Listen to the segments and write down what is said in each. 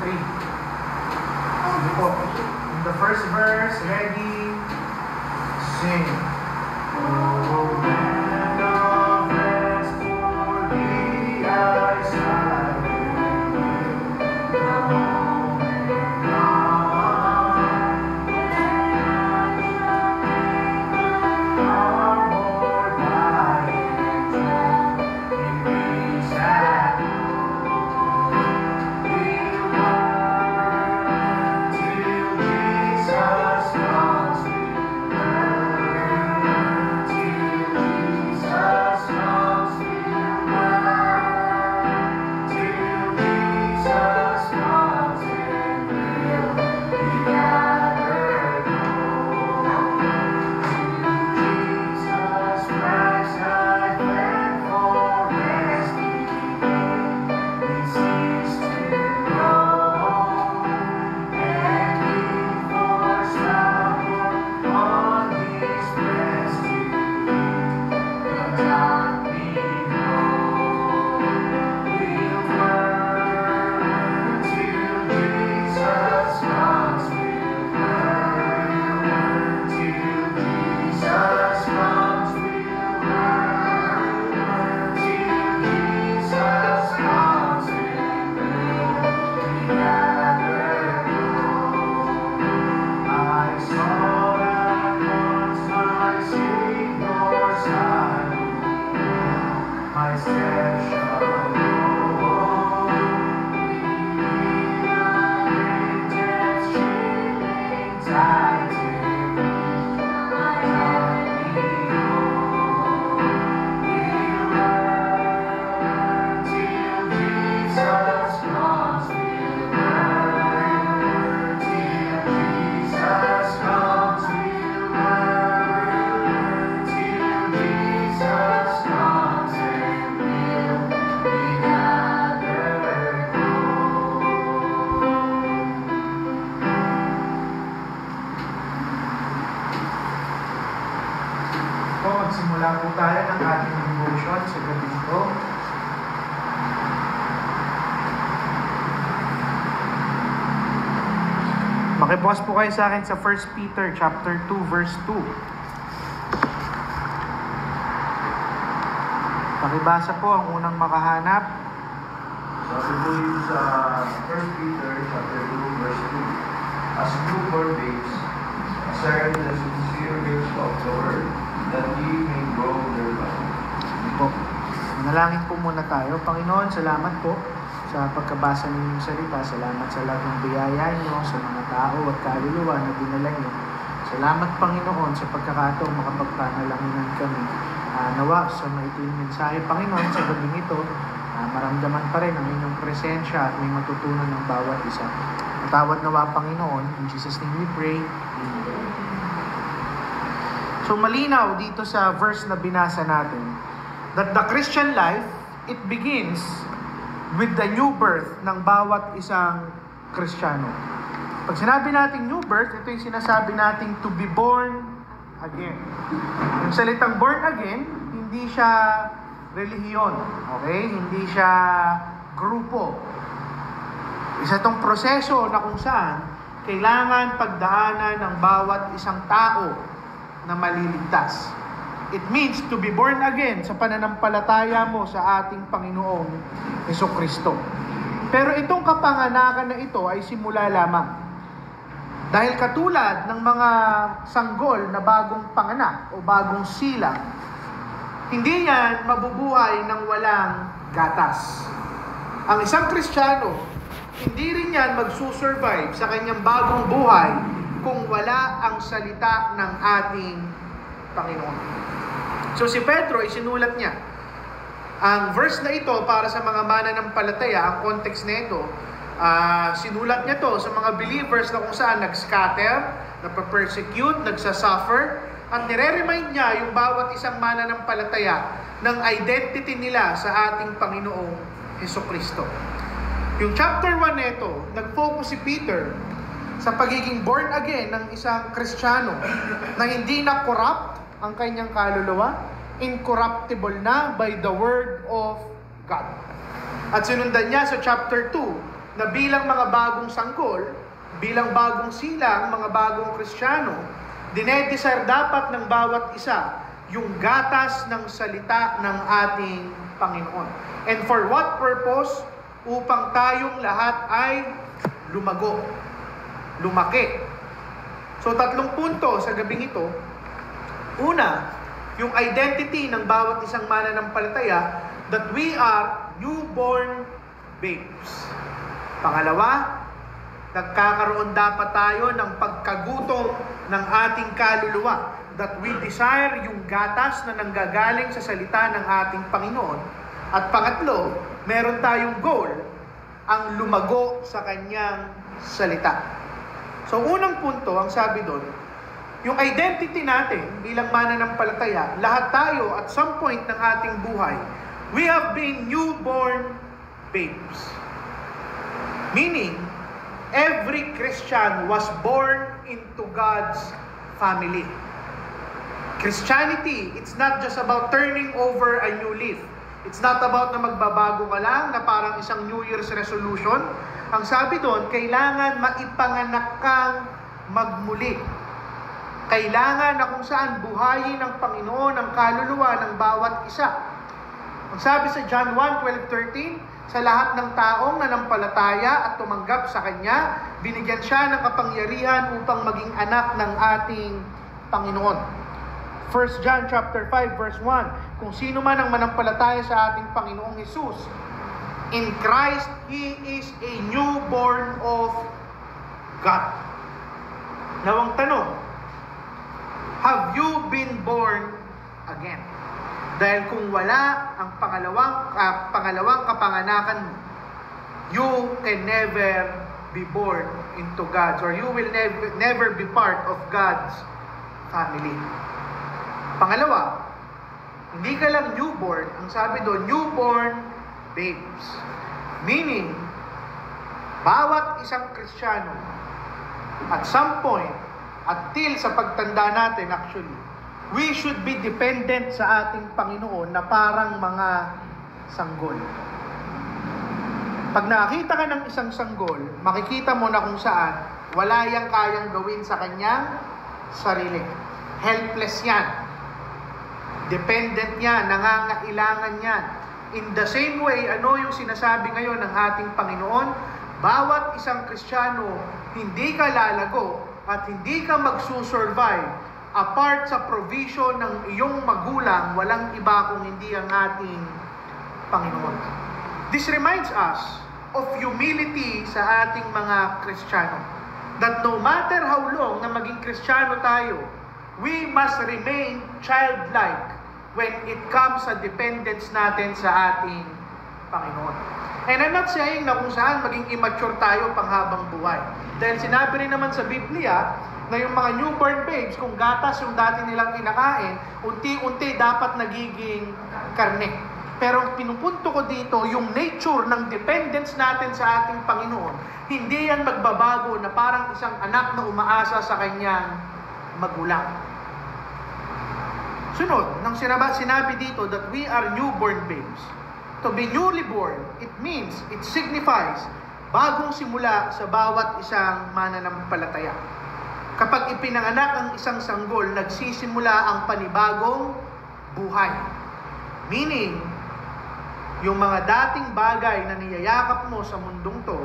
3. Sige po. In the first verse, ready, sing. Oh, land of rest for thee I sigh. Magsimula po tayo ng ating devotion sa gabi ito. Makibukas po kayo sa akin sa 1 Peter chapter 2 verse 2. Pakibasa po ang unang makahanap. Sabi po yun sa 1 Peter chapter 2 verse 2. As newborn babes, serve the sincere gifts of the word, that ye may grow thereby. Po. Manalangin po muna tayo. Panginoon, salamat po sa pagkabasa ng inyong salita. Salamat sa lahat ng biyaya niyo sa mga tao at kaluluwa na dinala niyo. Salamat, Panginoon, sa pagkakataong makapagpanalanginan kami. Nawa sa maituwing mensahe, Panginoon, sa gabing ito, maramdaman pa rin ang inyong presensya at may matutunan ng bawat isa. Matawad nawa, Panginoon. In Jesus' name we pray. Amen. So malinaw dito sa verse na binasa natin that the Christian life, it begins with the new birth ng bawat isang Kristiyano. Pag sinabi nating new birth, ito yung sinasabi nating to be born again. Yung salitang born again, hindi siya relihiyon, okay? Hindi siya grupo. Isa itong proseso na kung saan kailangan pagdaanan ng bawat isang tao na maliligtas. It means to be born again sa pananampalataya mo sa ating Panginoong Hesukristo. Pero itong kapanganakan na ito ay simula lamang. Dahil katulad ng mga sanggol na bagong panganak o bagong silang, hindi yan mabubuhay ng walang gatas. Ang isang Kristiyano, hindi rin yan magsusurvive sa kanyang bagong buhay kung wala ang salita ng ating Panginoon. So si Pedro, isinulat niya ang verse na ito para sa mga mananampalataya. Ang context nito, sinulat niya to sa mga believers na kung saan nag-scatter, nagpa-persecute, nagsasuffer, at nire-remind niya yung bawat isang mananampalataya ng identity nila sa ating Panginoong Hesukristo. Yung chapter 1 nito, nag-focus si Peter sa pagiging born again ng isang Kristiyano na hindi na corrupt ang kanyang kaluluwa, incorruptible na by the Word of God. At sinundan niya sa chapter 2 na bilang mga bagong sanggol, bilang bagong silang, mga bagong Kristiyano, dinedesire dapat ng bawat isa yung gatas ng salita ng ating Panginoon. And for what purpose? Upang tayong lahat ay lumago, lumaki. So 3 punto sa gabing ito. Una, yung identity ng bawat isang mananampalataya, that we are newborn babes. Pangalawa, nagkakaroon dapat tayo ng pagkagutom ng ating kaluluwa, that we desire yung gatas na nanggagaling sa salita ng ating Panginoon. At pangatlo, meron tayong goal, ang lumago sa kanyang salita. So unang punto, ang sabi doon, yung identity natin bilang mananampalataya, lahat tayo at some point ng ating buhay, we have been newborn babes. Meaning, every Christian was born into God's family. Christianity, it's not just about turning over a new leaf. It's not about na magbabago ka lang, na parang isang New Year's resolution. Ang sabi doon, kailangan maipanganak kang magmuli. Kailangan na kung saan buhayin ng Panginoon ang kaluluwa ng bawat isa. Ang sabi sa John 1:12-13, sa lahat ng taong nanampalataya at tumanggap sa Kanya, binigyan siya ng kapangyarihan upang maging anak ng ating Panginoon. 1 John chapter 5 verse 1, kung sino man ang manampalataya sa ating Panginoong Hesus, in Christ, He is a newborn of God. Now ang tanong, have you been born again? Dahil kung wala ang pangalawang kapanganakan mo, you can never be born into God's, or you will never be part of God's family. Pangalawa, hindi ka lang newborn, ang sabi doon, newborn babes. Meaning, bawat isang Kristiyano, at some point, until sa pagtanda natin actually, we should be dependent sa ating Panginoon na parang mga sanggol. Pag nakakita ka ng isang sanggol, makikita mo na kung saan wala yang kayang gawin sa kanyang sarili. Helpless yan. Dependent yan, nangangailangan yan. In the same way, ano yung sinasabi ngayon ng ating Panginoon? Bawat isang Kristiyano, hindi ka lalago at hindi ka magsusurvive apart sa provision ng iyong magulang, walang iba kung hindi ang ating Panginoon. This reminds us of humility sa ating mga Kristiyano. That no matter how long na maging Kristiyano tayo, we must remain childlike when it comes sa dependence natin sa ating Panginoon. And I'm not saying na kung saan maging immature tayo panghabang buhay. Dahil sinabi rin naman sa Biblia na yung mga newborn babes, kung gatas yung dati nilang kinakain, unti-unti dapat nagiging karne. Pero pinupunto ko dito, yung nature ng dependence natin sa ating Panginoon, hindi yan magbabago na parang isang anak na umaasa sa kanyang magulang. Sunod, nang sinabi dito that we are newborn babes. To be newly born, it means, it signifies, bagong simula sa bawat isang mananampalataya. Kapag ipinanganak ang isang sanggol, nagsisimula ang panibagong buhay. Meaning, yung mga dating bagay na niyayakap mo sa mundong to,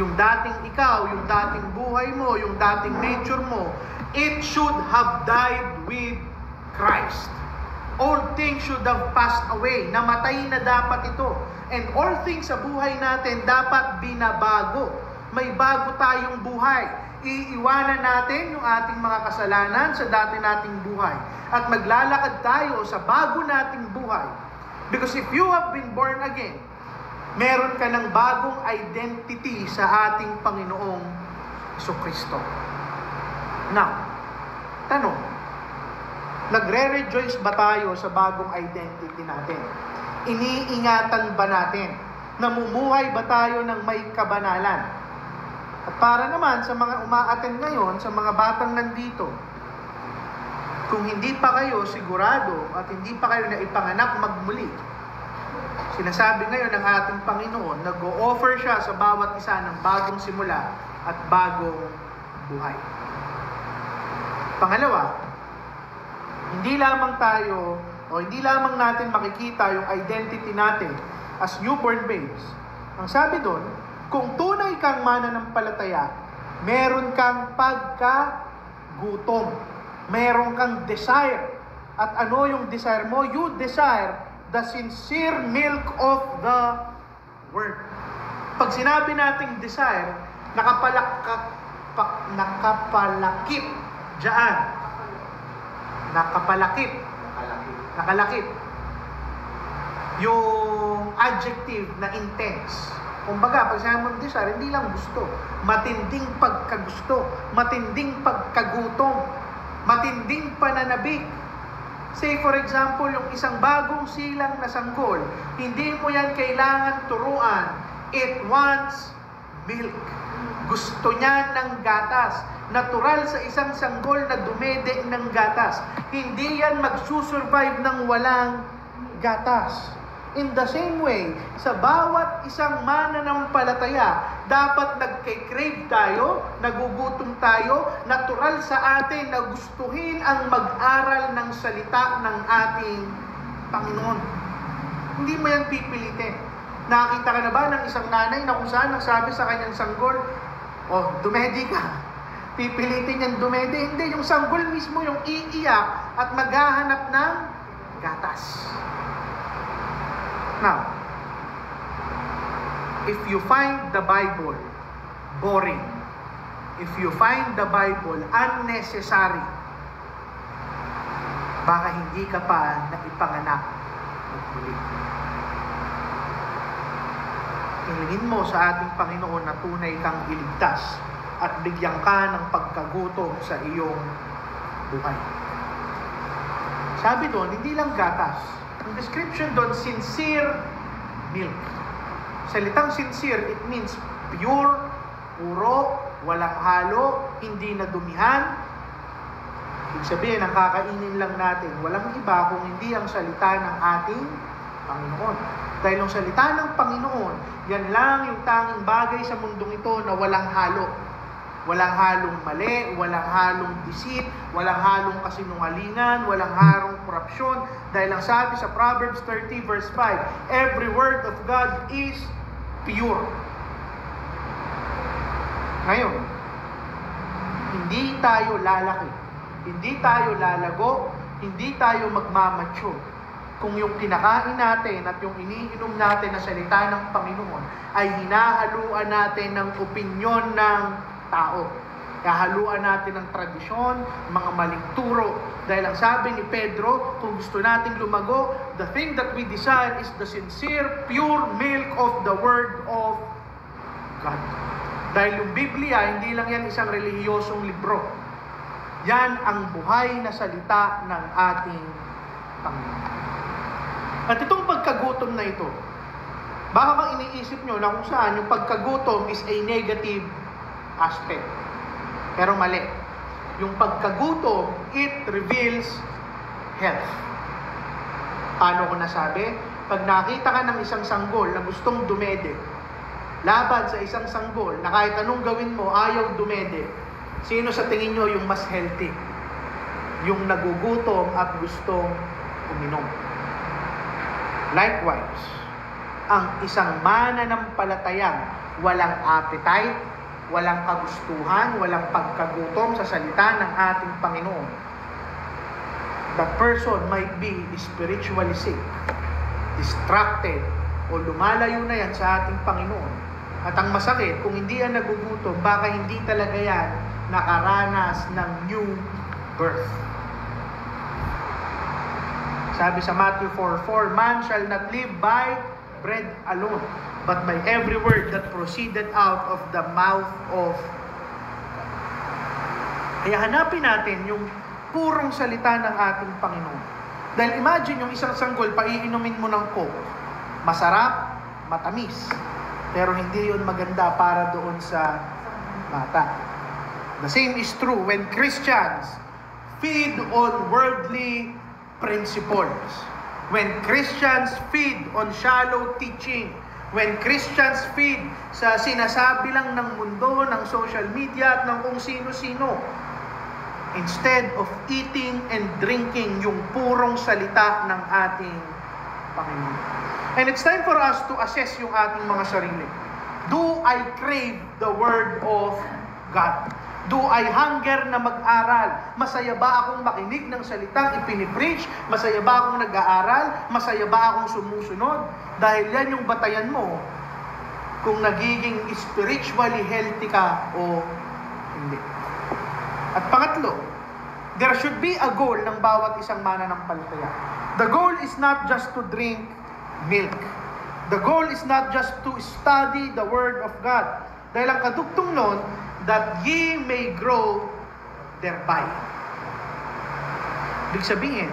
yung dating ikaw, yung dating buhay mo, yung dating nature mo, it should have died with Christ. All things should have passed away. Namatay na dapat ito. And all things sa buhay natin dapat binabago. May bago tayong buhay. Iiwanan natin yung ating mga kasalanan sa dati nating buhay. At maglalakad tayo sa bago nating buhay. Because if you have been born again, meron ka ng bagong identity sa ating Panginoong Jesucristo. Now, tanong, nagre-rejoice ba tayo sa bagong identity natin? Iniingatan ba natin? Namumuhay ba tayo ng may kabanalan? At para naman sa mga umaattend ngayon, sa mga batang nandito, kung hindi pa kayo sigurado at hindi pa kayo naipanganak magmuli, Sinasabi ngayon ng ating Panginoon, nag-o-offer siya sa bawat isa ng bagong simula at bagong buhay. Pangalawa, hindi lamang tayo o hindi lamang natin makikita yung identity natin as newborn babes. Ang sabi doon, kung tunay kang mananampalataya, meron kang pagkagutom. Meron kang desire. At ano yung desire mo? You desire the sincere milk of the Word. Pag sinabi nating desire, nakapalakip diyan. Nakalakip. Yung adjective na intense. Kumbaga, pag sinabi mong desire, hindi lang gusto. Matinding pagkagusto. Matinding pagkagutom. Matinding pananabik. Say for example, yung isang bagong silang na sanggol, hindi mo yan kailangan turuan. It wants milk. Gusto niya ng gatas. Natural sa isang sanggol na dumede ng gatas. Hindi yan magsusurvive ng walang gatas. In the same way, sa bawat isang mananampalataya, dapat nagke-crave tayo, nagugutom tayo, natural sa atin na gustuhin ang mag-aral ng salita ng ating Panginoon. Hindi mo yan pipilitin. Nakita ka na ba ng isang nanay na kung saan nagsabi sa kanyang sanggol, dumedi ka. Pipilitin niyang dumedi. Hindi, yung sanggol mismo yung iiyak at maghahanap ng gatas. Now, if you find the Bible boring, if you find the Bible unnecessary, baka hindi ka pa naipanganak ng muli. Hilingin mo sa ating Panginoon na tunay kang iligtas at bigyan ka ng pagkagutom sa iyong buhay. Sabi doon, hindi lang gatas. Ang description doon, sincere milk. Salitang sincere, it means pure, puro, walang halo, hindi nadumihan. Ibig sabihin, ang kakainin lang natin, walang iba kung hindi ang salita ng ating Panginoon. Dahil ang salita ng Panginoon, yan lang yung tanging bagay sa mundong ito na walang halo. Walang halong mali, walang halong deceit, walang halong kasinungalingan, walang halong korupsyon. Dahil ang sabi sa Proverbs 30 verse 5, every word of God is pure. Ngayon, hindi tayo lalaki, hindi tayo lalago, hindi tayo magmamature kung yung kinakain natin at yung iniinom natin na salita ng Panginoon ay hinahaluan natin ng opinyon ng tao. Kahaluan natin ng tradisyon, mga maling turo. Dahil ang sabi ni Pedro, kung gusto nating lumago, the thing that we desire is the sincere, pure milk of the Word of God. Dahil yung Biblia, hindi lang yan isang relihiyosong libro. Yan ang buhay na salita ng ating Panginoon. At itong pagkagutom na ito, baka kang iniisip nyo na kung saan yung pagkagutom is a negative aspect. Pero mali. Yung pagkagutom, it reveals health. Paano ko nasabi? Pag nakita ka ng isang sanggol na gustong dumede, laban sa isang sanggol na kahit anong gawin mo, ayaw dumede, sino sa tingin nyo yung mas healthy? Yung nagugutom at gustong uminom. Likewise, ang isang mananampalatayang walang appetite, walang kagustuhan, walang pagkagutom sa salita ng ating Panginoon, that person might be spiritually sick, distracted, o lumalayo na yan sa ating Panginoon. At ang masakit, kung hindi yan nagugutom, baka hindi talaga yan nakaranas ng new birth. Sabi sa Matthew 4:4, man shall not live by bread alone, but by every word that proceeded out of the mouth of God. Kaya hanapin natin yung purong salita ng ating Panginoon. Dahil imagine yung isang sanggol, paiinumin mo ng Coke. Masarap, matamis. Pero hindi yun maganda para doon sa mata. The same is true when Christians feed on worldly principles. When Christians feed on shallow teaching, when Christians feed sa sinasabi lang ng mundo, ng social media at ng kung sino-sino, instead of eating and drinking yung purong salita ng ating Panginoon. And it's time for us to assess yung ating mga sarili. Do I crave the Word of God? Do I hunger na mag-aral? Masaya ba akong makinig ng salitang ipinipreach? Masaya ba akong nag-aaral? Masaya ba akong sumusunod? Dahil yan yung batayan mo kung nagiging spiritually healthy ka o hindi. At pangatlo, there should be a goal ng bawat isang mananampalataya. The goal is not just to drink milk. The goal is not just to study the Word of God. Dahil ang kadugtong nun, that ye may grow thereby. Ibig sabihin,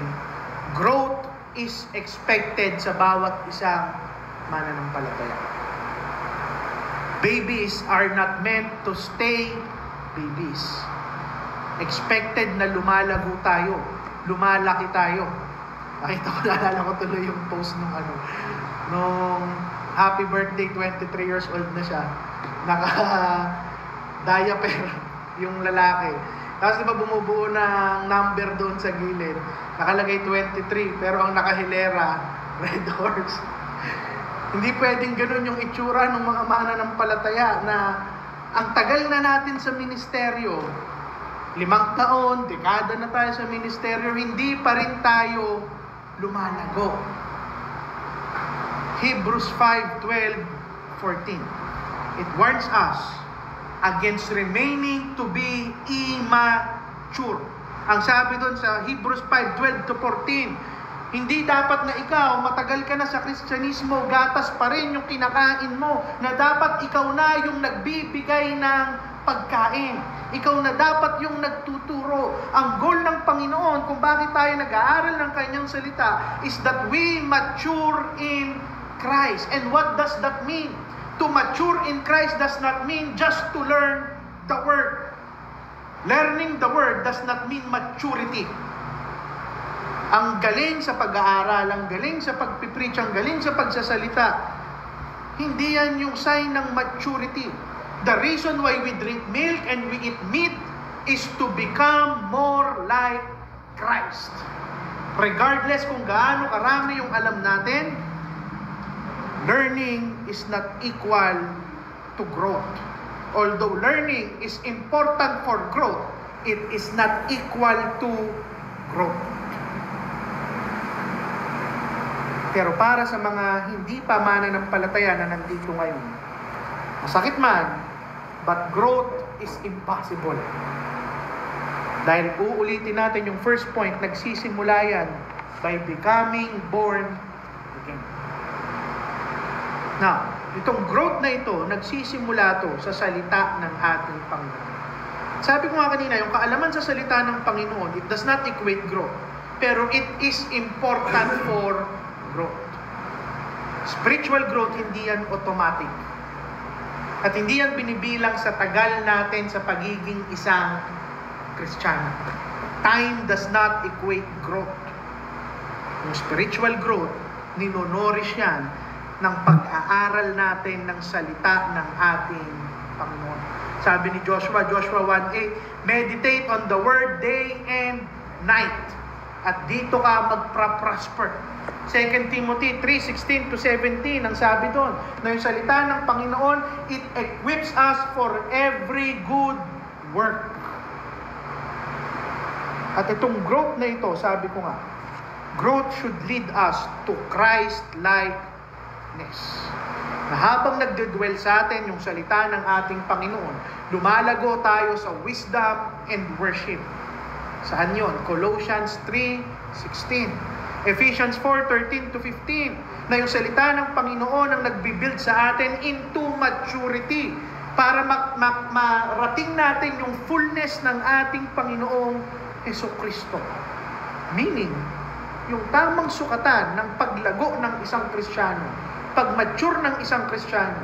growth is expected sa bawat isang mananampalataya. Babies are not meant to stay babies. Expected na lumalago tayo, lumalaki tayo. Nakita ko, naalala ko tuloy yung post nung happy birthday, 23 years old na siya. Naka-diaper yung lalaki. Tapos diba bumubuo ng number doon sa gilid. Nakalagay 23, pero ang nakahilera, red horse. Hindi pwedeng ganun yung itsura ng mga mananampalataya na ang tagal na natin sa ministeryo, 5 taon, dekada na tayo sa ministeryo, hindi pa rin tayo lumalago. Hebrews 5:12-14. It warns us against remaining to be immature. Ang sabi doon sa Hebrews 5:12-14, hindi dapat na ikaw, matagal ka na sa Kristyanismo, gatas pa rin yung kinakain mo, na dapat ikaw na yung nagbibigay ng pagkain. Ikaw na dapat yung nagtuturo. Ang goal ng Panginoon kung bakit tayo nag-aaral ng Kanyang salita is that we mature in Christ. And what does that mean? To mature in Christ does not mean just to learn the Word. Learning the Word does not mean maturity. Ang galing sa pag-aaral, ang galing sa pagpipreach, ang galing sa pagsasalita, hindi yan yung sign ng maturity. The reason why we drink milk and we eat meat is to become more like Christ. Regardless kung gaano karami yung alam natin, learning is not equal to growth. Although learning is important for growth, it is not equal to growth. Pero para sa mga hindi pa mananampalataya na nandito ngayon, masakit man, but growth is impossible. Dahil uulitin natin yung first point, nagsisimula yan by becoming born again. Now, itong growth na ito, nagsisimula to sa salita ng ating Panginoon. Sabi ko nga kanina, yung kaalaman sa salita ng Panginoon, it does not equate growth. Pero it is important for growth. Spiritual growth, hindi yan automatic. At hindi yan binibilang sa tagal natin sa pagiging isang Kristiyano. Time does not equate growth. Yung spiritual growth, ninonorish yan ng pag-aaral natin ng salita ng ating Panginoon. Sabi ni Joshua 1:8, meditate on the word day and night. At dito ka magpa-prosper. 2 Timothy 3:16-17, ang sabi doon, na yung salita ng Panginoon, it equips us for every good work. At itong growth na ito, sabi ko nga, growth should lead us to Christ-likeness. Na habang nagdedwell sa atin yung salita ng ating Panginoon, lumalago tayo sa wisdom and worship. Saan yun? Colossians 3:16. Ephesians 4:13-15, na yung salita ng Panginoon ang nagbibuild sa atin into maturity para marating natin yung fullness ng ating Panginoong Jesucristo. Meaning, yung tamang sukatan ng paglago ng isang Kristiyano, pag-mature ng isang Kristiyano,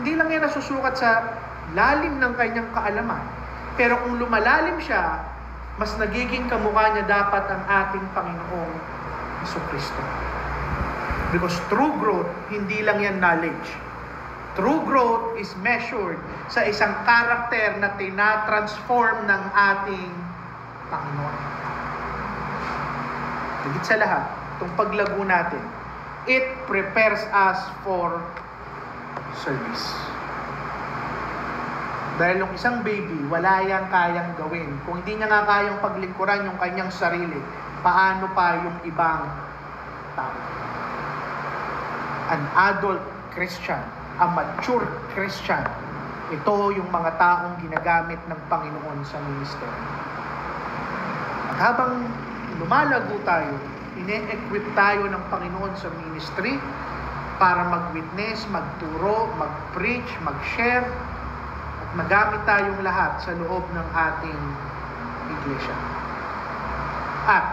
hindi lang yan nasusukat sa lalim ng kanyang kaalaman. Pero kung lumalalim siya, mas nagiging kamukha niya dapat ang ating Panginoong Jesucristo. Because true growth, hindi lang yan knowledge. True growth is measured sa isang karakter na tinatransform ng ating Panginoon. Higit sa lahat, itong paglago natin, it prepares us for service. Dahil yung isang baby, wala yang kayang gawin. Kung hindi niya nga kayang paglingkuran yung kanyang sarili, paano pa yung ibang tao? An adult Christian, a mature Christian, ito yung mga taong ginagamit ng Panginoon sa ministeryo. At habang lumalago tayo, ine-equip tayo ng Panginoon sa ministry para mag-witness, magturo, mag-preach, mag-share, at magamit tayong lahat sa loob ng ating iglesia. At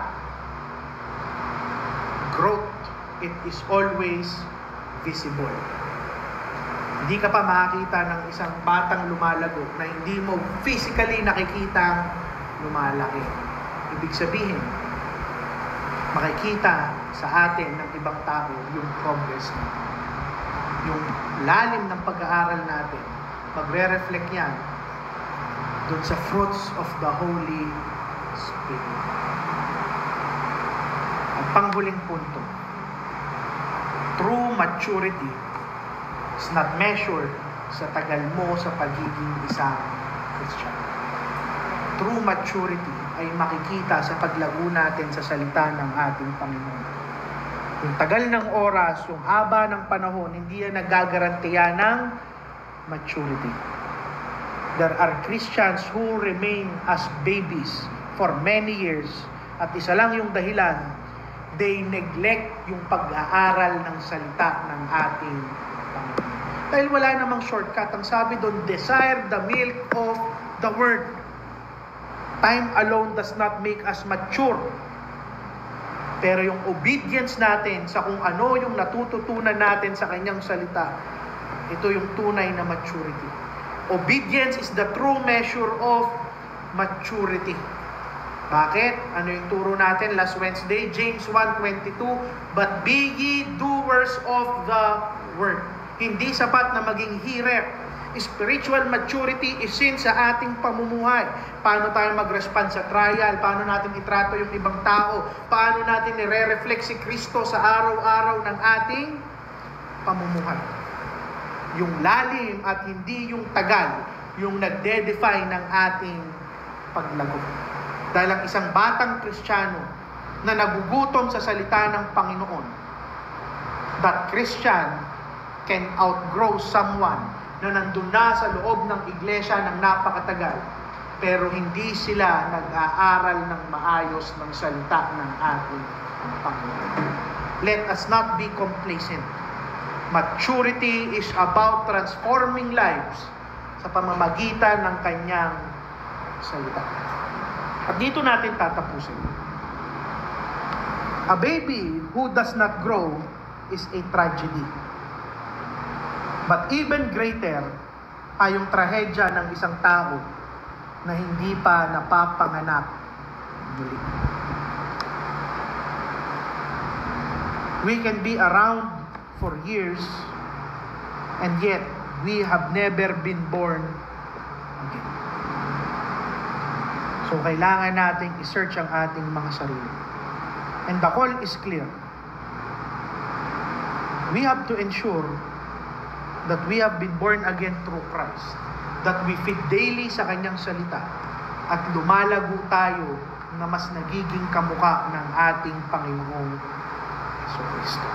growth, it is always visible. Hindi ka pa makakita ng isang batang lumalago na hindi mo physically nakikita lumalaki. Ibig sabihin, makikita sa atin ng ibang tao yung progress natin. Yung lalim ng pag-aaral natin, magre-reflect yan dun sa fruits of the Holy Spirit. At panghuling punto, true maturity is not measured sa tagal mo sa pagiging isang Christian. True maturity ay makikita sa paglago natin sa salita ng ating Panginoon. Yung tagal ng oras, yung haba ng panahon, hindi yan nagagarantiya ng maturity. There are Christians who remain as babies for many years at isa lang yung dahilan, they neglect yung pag-aaral ng salita ng ating Panginoon. Dahil wala namang shortcut. Ang sabi doon, desire the milk of the Word. Time alone does not make us mature. Pero yung obedience natin sa kung ano yung natututunan natin sa kanyang salita, ito yung tunay na maturity. Obedience is the true measure of maturity. Bakit? Ano yung turo natin last Wednesday? James 1:22, but be ye doers of the word. Hindi sapat na maging hearer. Spiritual maturity is seen sa ating pamumuhay. Paano tayo mag-respond sa trial? Paano natin itrato yung ibang tao? Paano natin nire-reflect si Kristo sa araw-araw ng ating pamumuhay? Yung lalim at hindi yung tagal, yung nagde-define ng ating paglago. Dahil ang isang batang Kristiyano na nagugutom sa salita ng Panginoon, that Christian can outgrow someone na nandun na sa loob ng iglesia ng napakatagal, pero hindi sila nag-aaral ng maayos ng salita ng ating Panginoon. Let us not be complacent. Maturity is about transforming lives sa pamamagitan ng kanyang salita. At dito natin tatapusin. A baby who does not grow is a tragedy. But even greater ay yung trahedya ng isang tao na hindi pa napapanganak muli. We can be around for years and yet we have never been born again. So kailangan nating i-search ang ating mga sarili. And the call is clear. We have to ensure that we have been born again through Christ, that we feed daily sa kanyang salita, at lumalago tayo na mas nagiging kamukha ng ating Panginoong Jesucristo.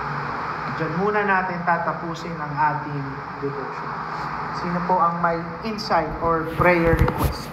Diyan muna natin tatapusin ang ating devotion. Sino po ang may insight or prayer request?